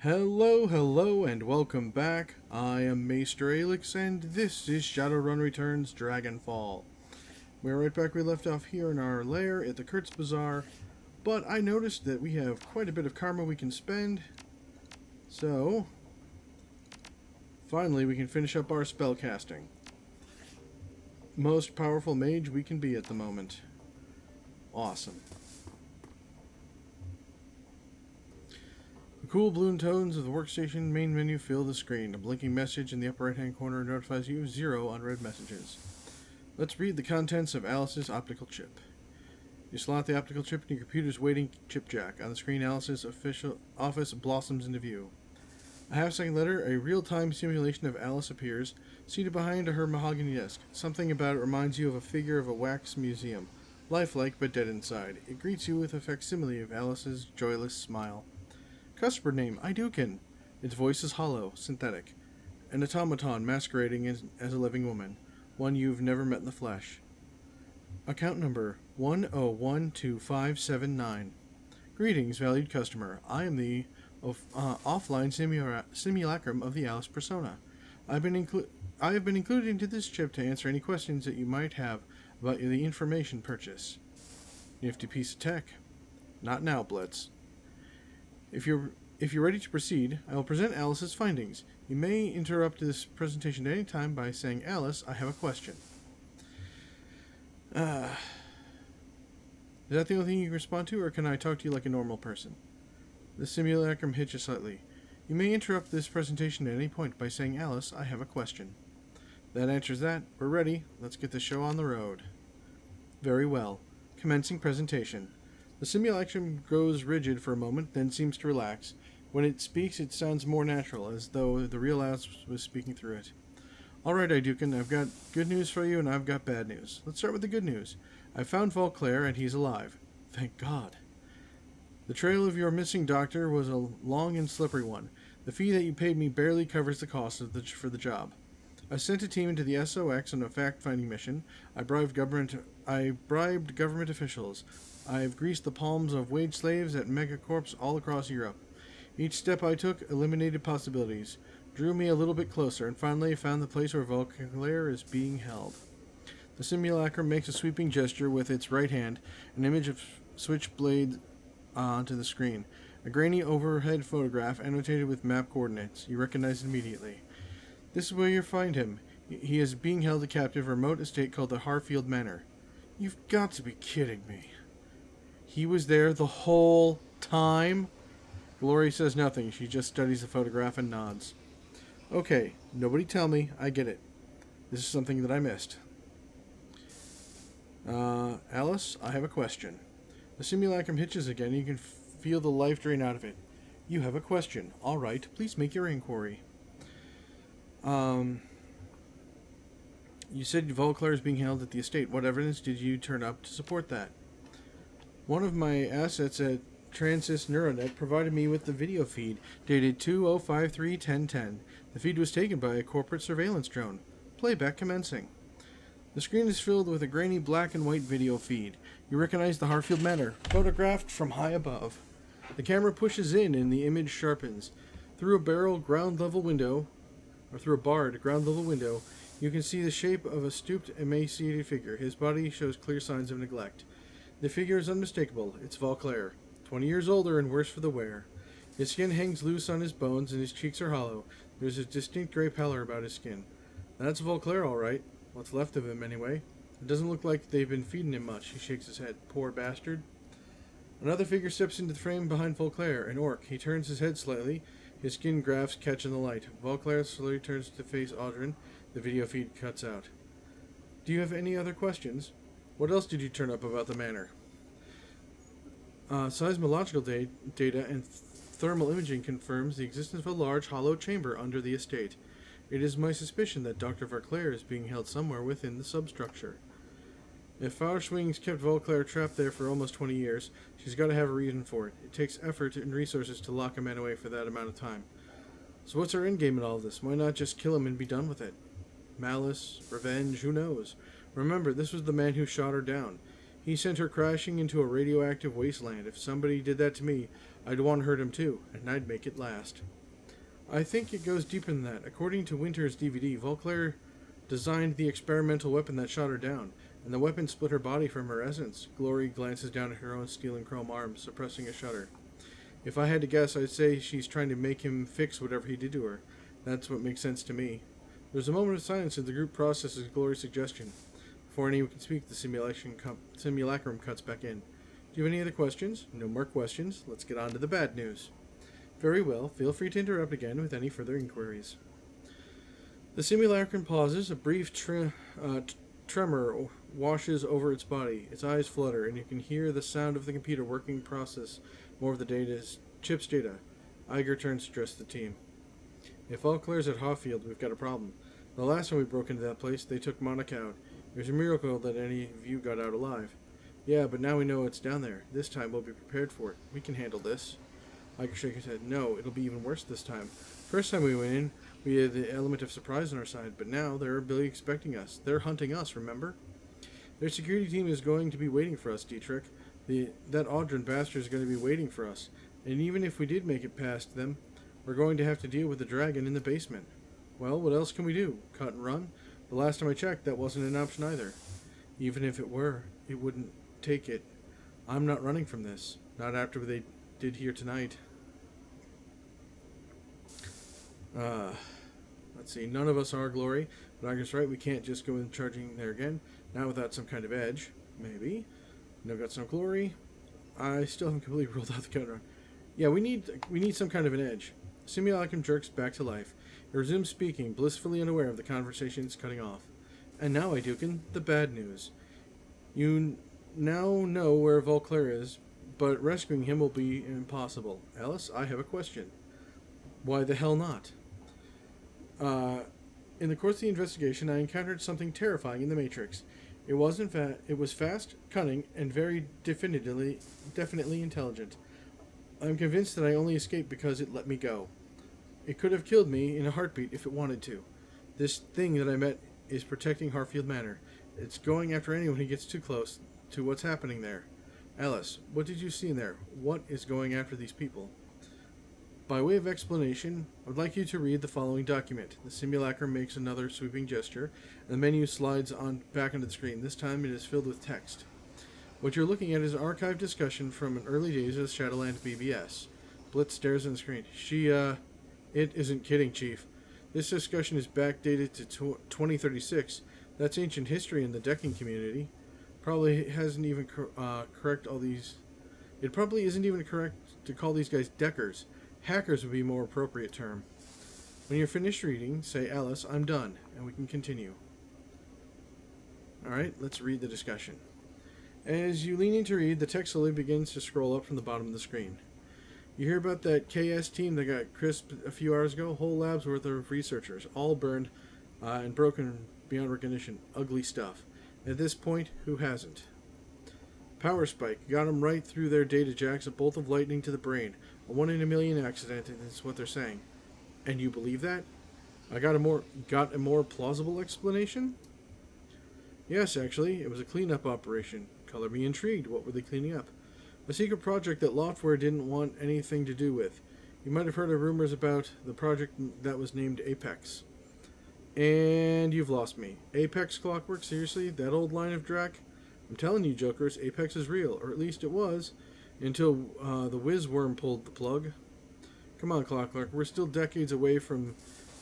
Hello, and welcome back. I am Maester Aelix, and this is ShadowRun Returns Dragonfall. We're right back where we left off here in our lair at the Kurtz Bazaar, but I noticed that we have quite a bit of karma we can spend, so finally we can finish up our spell casting. Most powerful mage we can be at the moment. Awesome. The cool blue tones of the workstation main menu fill the screen. A blinking message in the upper right-hand corner notifies you of 0 unread messages. Let's read the contents of Alice's optical chip. You slot the optical chip in your computer's waiting chip jack. On the screen, Alice's official office blossoms into view. A half-second later, a real-time simulation of Alice appears, seated behind her mahogany desk. Something about it reminds you of a figure of a wax museum, lifelike but dead inside. It greets you with a facsimile of Alice's joyless smile. Customer name, Aiduken. Its voice is hollow, synthetic. An automaton masquerading as a living woman, one you've never met in the flesh. Account number 1012579. Greetings, valued customer. I am the offline simulacrum of the Alice persona. I have been included into this chip to answer any questions that you might have about the information purchase. Nifty piece of tech. Not now, Blitz. If you're ready to proceed, I will present Alice's findings. You may interrupt this presentation at any time by saying, "Alice, I have a question." Is that the only thing you can respond to, or can I talk to you like a normal person? The simulacrum hitches slightly. You may interrupt this presentation at any point by saying, "Alice, I have a question." That answers that. We're ready. Let's get the show on the road. Very well. Commencing presentation. The simulacrum grows rigid for a moment, then seems to relax. When it speaks, it sounds more natural, as though the real Alice was speaking through it. All right, Aiduken, I've got good news for you, and I've got bad news. Let's start with the good news. I found Vauclair, and he's alive. Thank God. The trail of your missing doctor was a long and slippery one. The fee that you paid me barely covers the cost for the job. I sent a team into the SOX on a fact-finding mission. I bribed government officials. I've greased the palms of wage slaves at megacorps all across Europe. Each step I took eliminated possibilities, drew me a little bit closer, and finally found the place where Vauclair is being held. The simulacrum makes a sweeping gesture with its right hand, an image of switchblade onto the screen. A grainy overhead photograph annotated with map coordinates. You recognize it immediately. This is where you find him. He is being held a captive in a remote estate called the Harfield Manor. You've got to be kidding me. He was there the whole time? Glory says nothing. She just studies the photograph and nods. Okay, nobody tell me. I get it. This is something that I missed. Alice, I have a question. The simulacrum hitches again, and you can feel the life drain out of it. You have a question. All right, please make your inquiry. You said Vauclair is being held at the estate. What evidence did you turn up to support that? One of my assets at Transys Neuronet provided me with the video feed dated 2053-1010. The feed was taken by a corporate surveillance drone. Playback commencing. The screen is filled with a grainy black and white video feed. You recognize the Harfield Manor, photographed from high above. The camera pushes in and the image sharpens. Through a barred ground level window, you can see the shape of a stooped, emaciated figure. His body shows clear signs of neglect. The figure is unmistakable. It's Vauclair, 20 years older and worse for the wear. His skin hangs loose on his bones and his cheeks are hollow. There's a distinct gray pallor about his skin. That's Vauclair, all right. What's left of him, anyway. It doesn't look like they've been feeding him much. He shakes his head. Poor bastard. Another figure steps into the frame behind Vauclair, an orc. He turns his head slightly. His skin grafts catch in the light. Vauclair slowly turns to face Audrin. The video feed cuts out. Do you have any other questions? What else did you turn up about the manor? Seismological data and thermal imaging confirms the existence of a large hollow chamber under the estate. It is my suspicion that Dr. Vauclair is being held somewhere within the substructure. If Fauerschwing's kept Vauclair trapped there for almost 20 years, she's got to have a reason for it. It takes effort and resources to lock a man away for that amount of time. So what's our endgame in all of this? Why not just kill him and be done with it? Malice, revenge, who knows? Remember, this was the man who shot her down. He sent her crashing into a radioactive wasteland. If somebody did that to me, I'd want to hurt him too, and I'd make it last. I think it goes deeper than that. According to Winter's DVD, Volclair designed the experimental weapon that shot her down, and the weapon split her body from her essence. Glory glances down at her own steel and chrome arm, suppressing a shudder. If I had to guess, I'd say she's trying to make him fix whatever he did to her. That's what makes sense to me. There's a moment of silence as the group processes Glory's suggestion. Before anyone can speak, the simulacrum cuts back in. Do you have any other questions? No more questions. Let's get on to the bad news. Very well. Feel free to interrupt again with any further inquiries. The simulacrum pauses. A brief tremor washes over its body. Its eyes flutter, and you can hear the sound of the computer working process more of the chip's data. Iger turns to address the team. If all clears at Hawfield, we've got a problem. The last time we broke into that place, they took Monica out. It was a miracle that any of you got out alive. Yeah, but now we know it's down there. This time we'll be prepared for it. We can handle this. Iger shook his head. No, it'll be even worse this time. First time we went in, we had the element of surprise on our side, but now they're really expecting us. They're hunting us, remember? Their security team is going to be waiting for us, Dietrich. That Audrin bastard is going to be waiting for us. And even if we did make it past them, we're going to have to deal with the dragon in the basement. Well, what else can we do? Cut and run? The last time I checked, that wasn't an option either. Even if it were, it wouldn't take it. I'm not running from this. Not after what they did here tonight. Let's see. None of us are Glory, but I guess right. We can't just go in charging there again. Not without some kind of edge. Maybe. No guts, no glory. I still haven't completely ruled out the counter. Yeah, we need some kind of an edge. Simulacrum jerks back to life. It resumes speaking, blissfully unaware of the conversation it's cutting off. And now, Aiduken, the bad news. You now know where Volclair is, but rescuing him will be impossible. Alice, I have a question. Why the hell not? In the course of the investigation, I encountered something terrifying in the Matrix. It was fast, cunning, and very definitely intelligent. I'm convinced that I only escaped because it let me go. It could have killed me in a heartbeat if it wanted to. This thing that I met is protecting Harfield Manor. It's going after anyone who gets too close to what's happening there. Alice, what did you see in there? What is going after these people? By way of explanation, I would like you to read the following document. The simulacrum makes another sweeping gesture, and the menu slides back onto the screen. This time it is filled with text. What you're looking at is an archived discussion from an early days of Shadowland BBS. Blitz stares at the screen. It isn't kidding, Chief. This discussion is backdated to 2036. That's ancient history in the decking community. Probably hasn't even correct all these. It probably isn't even correct to call these guys deckers. Hackers would be a more appropriate term. When you're finished reading, say, Alice, I'm done, and we can continue. Alright, let's read the discussion. As you lean in to read, the text slowly begins to scroll up from the bottom of the screen. You hear about that KS team that got crisped a few hours ago? Whole lab's worth of researchers, all burned and broken beyond recognition. Ugly stuff. At this point, who hasn't? Power spike. Got them right through their data jacks, a bolt of lightning to the brain. A 1 in a million accident, and that's what they're saying. And you believe that? I got a more plausible explanation? Yes, actually. It was a cleanup operation. Color me intrigued. What were they cleaning up? A secret project that Loftware didn't want anything to do with. You might have heard of rumors about the project that was named Apex. And you've lost me. Apex Clockwork? Seriously? That old line of Drac? I'm telling you, jokers, Apex is real. Or at least it was. Until the Whizworm pulled the plug. Come on, Clockwork. We're still decades away from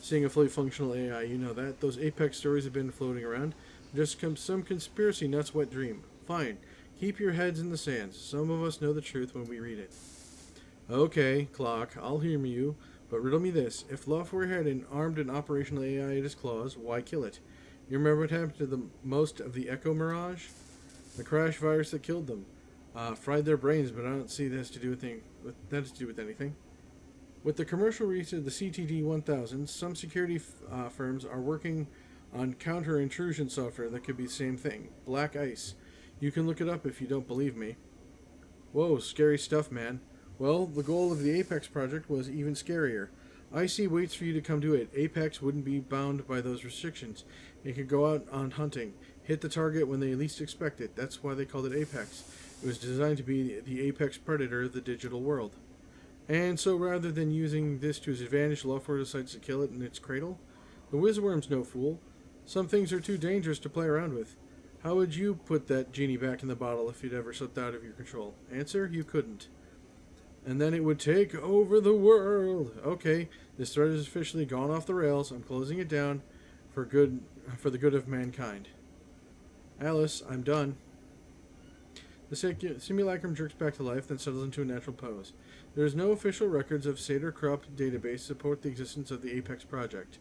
seeing a fully functional AI. You know that. Those Apex stories have been floating around. Just some conspiracy nuts wet dream. Fine. Keep your heads in the sands. Some of us know the truth when we read it. Okay, Clock. I'll humor you. But riddle me this. If Loftware had an armed and operational AI at his claws, why kill it? You remember what happened to the most of the Echo Mirage? The crash virus that killed them. Fried their brains, but I don't see that has to do with anything. With the commercial release of the CTD-1000, some security firms are working on counter-intrusion software that could be the same thing. Black Ice. You can look it up if you don't believe me. Whoa, scary stuff, man. Well, the goal of the Apex project was even scarier. IC waits for you to come to it. Apex wouldn't be bound by those restrictions. It could go out on hunting, hit the target when they least expect it. That's why they called it Apex. It was designed to be the apex predator of the digital world. And so rather than using this to his advantage, Loftware decides to kill it in its cradle? The Wizworm's no fool. Some things are too dangerous to play around with. How would you put that genie back in the bottle if it ever slipped out of your control? Answer, you couldn't. And then it would take over the world. Okay, this thread has officially gone off the rails. I'm closing it down for the good of mankind. Alice, I'm done. The simulacrum jerks back to life, then settles into a natural pose. There is no official records of Seder Krupp database support the existence of the Apex project.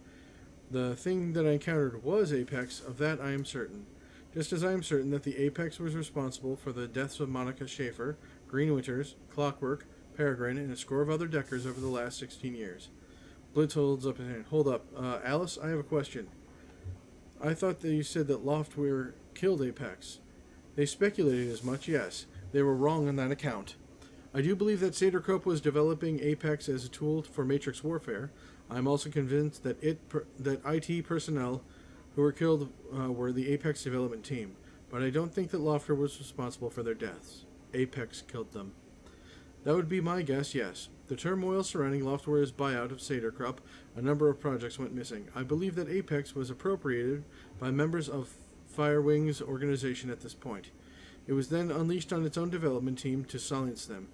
The thing that I encountered was Apex, of that I am certain. Just as I am certain that the Apex was responsible for the deaths of Monica Schaefer, Green Winters, Clockwork, Peregrine, and a score of other Deckers over the last 16 years. Blitz holds up his hand. Hold up. Alice, I have a question. I thought that you said that Loftware killed Apex. They speculated as much, yes. They were wrong on that account. I do believe that Sadercope was developing Apex as a tool for Matrix warfare. I am also convinced that IT personnel who were killed were the Apex development team, but I don't think that Loftware was responsible for their deaths. Apex killed them. That would be my guess, yes. The turmoil surrounding Loftware's buyout of Saderkrupp, a number of projects went missing. I believe that Apex was appropriated by members of Firewing's organization at this point. It was then unleashed on its own development team to silence them.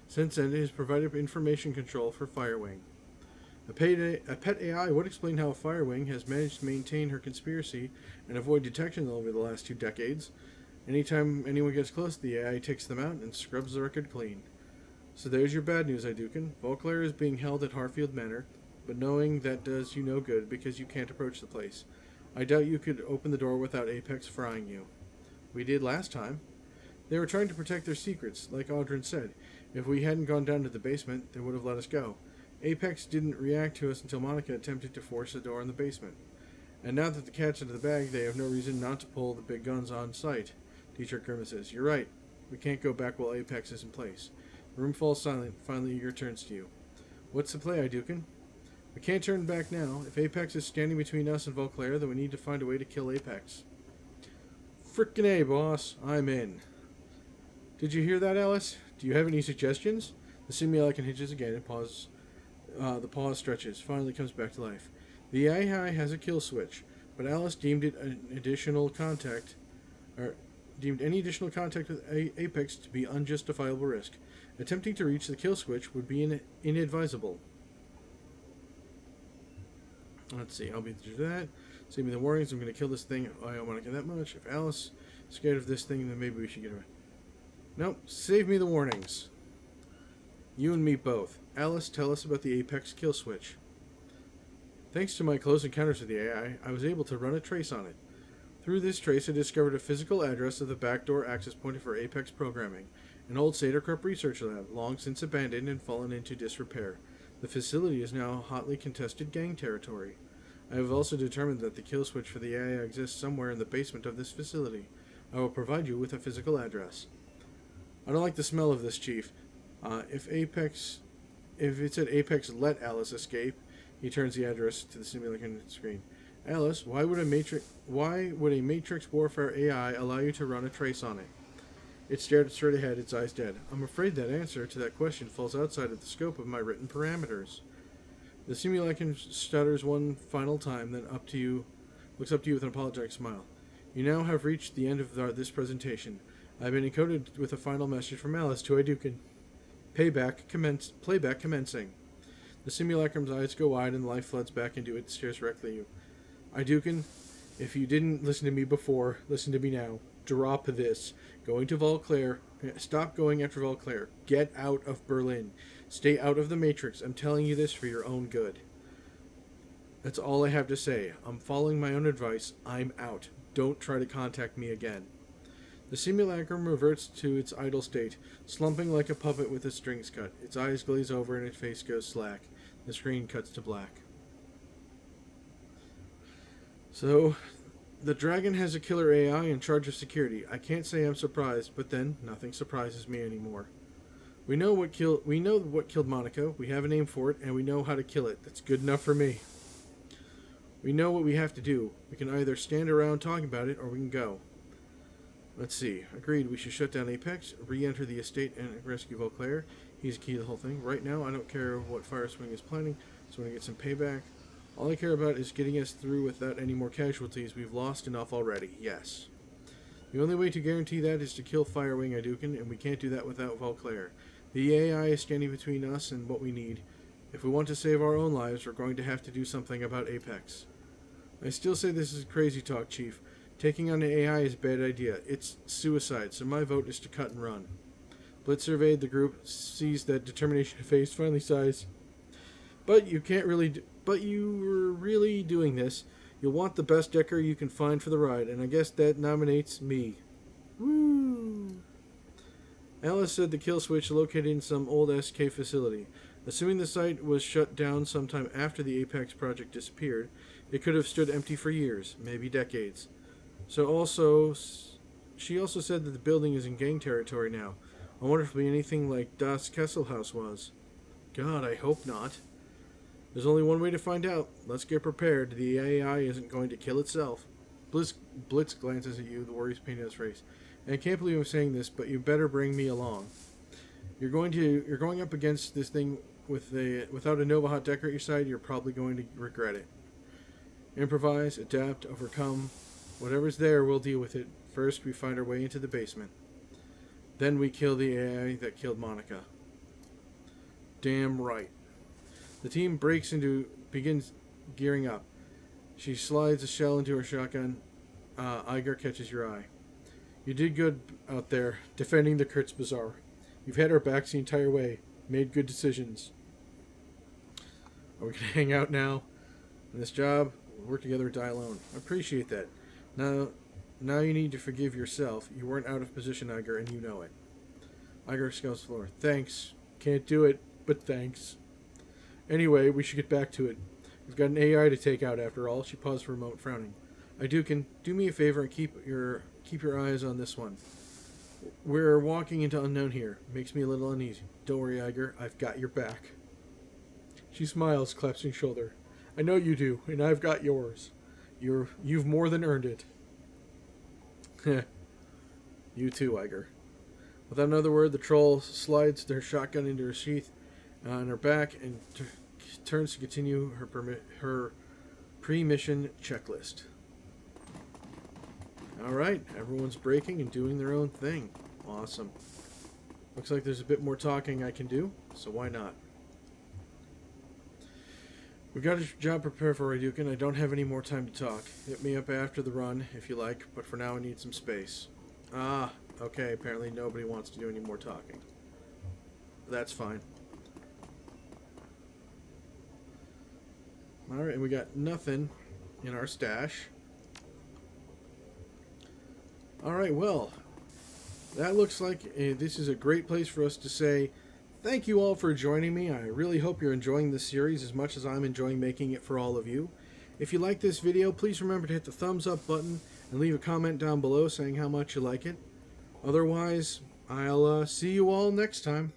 Since then, it has provided information control for Firewing. A pet AI would explain how Firewing has managed to maintain her conspiracy and avoid detection over the last 2 decades. Anytime anyone gets close, the AI takes them out and scrubs the record clean. So there's your bad news, Aiduken. Volclair is being held at Harfield Manor, but knowing that does you no good because you can't approach the place. I doubt you could open the door without Apex frying you. We did last time. They were trying to protect their secrets, like Audrin said. If we hadn't gone down to the basement, they would have let us go. Apex didn't react to us until Monica attempted to force the door in the basement. And now that the cat's out of the bag, they have no reason not to pull the big guns on sight. Teacher grimaces. You're right. We can't go back while Apex is in place. The room falls silent. Finally, your turns to you. What's the play, Aiduken? We can't turn back now. If Apex is standing between us and Volclair, then we need to find a way to kill Apex. Frickin' A, boss. I'm in. Did you hear that, Alice? Do you have any suggestions? The simulacrum hinges again and pauses. The pause stretches. Finally comes back to life. The AI has a kill switch, but Alice deemed it any additional contact with Apex to be unjustifiable risk. Attempting to reach the kill switch would be inadvisable. Let's see. I'll be to do that. Save me the warnings. I'm going to kill this thing. I don't want to get that much. If Alice is scared of this thing, then maybe we should get her. Nope. Save me the warnings. You and me both. Alice, tell us about the Apex kill switch. Thanks to my close encounters with the AI, I was able to run a trace on it. Through this trace, I discovered a physical address of the backdoor access point for Apex programming, an old Saderkrupp research lab, long since abandoned and fallen into disrepair. The facility is now hotly contested gang territory. I have also determined that the kill switch for the AI exists somewhere in the basement of this facility. I will provide you with a physical address. I don't like the smell of this, Chief. If it said Apex let Alice escape, he turns the address to the simulation screen. Alice, why would a Matrix warfare AI allow you to run a trace on it? It stared straight ahead, its eyes dead. I'm afraid that answer to that question falls outside of the scope of my written parameters. The simulacrum stutters one final time, then looks up to you with an apologetic smile. You now have reached the end of this presentation. I have been encoded with a final message from Alice to Aiduken. Playback commencing. The simulacrum's eyes go wide and life floods back into it, stares directly at you. Aiduken, if you didn't listen to me before, listen to me now. Drop this. Going to Volclair. Stop going after Volclair. Get out of Berlin. Stay out of the Matrix. I'm telling you this for your own good. That's all I have to say. I'm following my own advice. I'm out. Don't try to contact me again. The simulacrum reverts to its idle state, slumping like a puppet with its strings cut. Its eyes glaze over and its face goes slack. The screen cuts to black. So, the Dragon has a killer AI in charge of security. I can't say I'm surprised, but then nothing surprises me anymore. We know what killed Monica. We have a name for it, and we know how to kill it. That's good enough for me. We know what we have to do. We can either stand around talking about it, or we can go. Let's see. Agreed, we should shut down Apex, re-enter the estate, and rescue Volclair. He's key to the whole thing. Right now, I don't care what Fireswing is planning, so when I get some payback, all I care about is getting us through without any more casualties. We've lost enough already, yes. The only way to guarantee that is to kill Firewing Aiduken, and we can't do that without Valclair. The AI is standing between us and what we need. If we want to save our own lives, we're going to have to do something about Apex. I still say this is crazy talk, Chief. Taking on an AI is a bad idea. It's suicide, so my vote is to cut and run. Blitz surveyed the group, sees that determination face, finally sighs. But you were really doing this. You'll want the best decker you can find for the ride, and I guess that nominates me. Woo! Alice said the kill switch located in some old SK facility. Assuming the site was shut down sometime after the Apex project disappeared, it could have stood empty for years, maybe decades. She also said that the building is in gang territory now. I wonder if it'll be anything like Das Kesselhaus was. God, I hope not. There's only one way to find out. Let's get prepared. The AI isn't going to kill itself. Blitz glances at you, the worries painting on his face. And I can't believe I'm saying this, but you better bring me along. You're going up against this thing without a Nova Hot Decker at your side. You're probably going to regret it. Improvise, adapt, overcome. Whatever's there, we'll deal with it. First, we find our way into the basement. Then we kill the AI that killed Monica. Damn right. The team begins gearing up. She slides a shell into her shotgun. Iger catches your eye. You did good out there, defending the Kurtz Bazaar. You've had our backs the entire way. Made good decisions. Are we going to hang out now? In this job, we'll work together or die alone. I appreciate that. Now you need to forgive yourself. You weren't out of position, Iger, and you know it. Iger scouts the floor. Thanks. Can't do it, but thanks. Anyway, we should get back to it. We've got an AI to take out after all. She paused for a moment, frowning. Aiduken, do me a favor and keep your eyes on this one. We're walking into unknown here. Makes me a little uneasy. Don't worry, Iger. I've got your back. She smiles, claps his shoulder. I know you do, and I've got yours. You've more than earned it. You too, Iger. Without another word, the troll slides their shotgun into her sheath on her back and turns to continue her pre-mission checklist. Alright, everyone's breaking and doing their own thing. Awesome. Looks like there's a bit more talking I can do, so why not? We've got a job prepared for Aiduken. I don't have any more time to talk. Hit me up after the run, if you like, but for now I need some space. Ah, okay, apparently nobody wants to do any more talking. That's fine. Alright, and we got nothing in our stash. Alright, well, that looks like this is a great place for us to say thank you all for joining me. I really hope you're enjoying this series as much as I'm enjoying making it for all of you. If you like this video, please remember to hit the thumbs up button and leave a comment down below saying how much you like it. Otherwise, I'll see you all next time.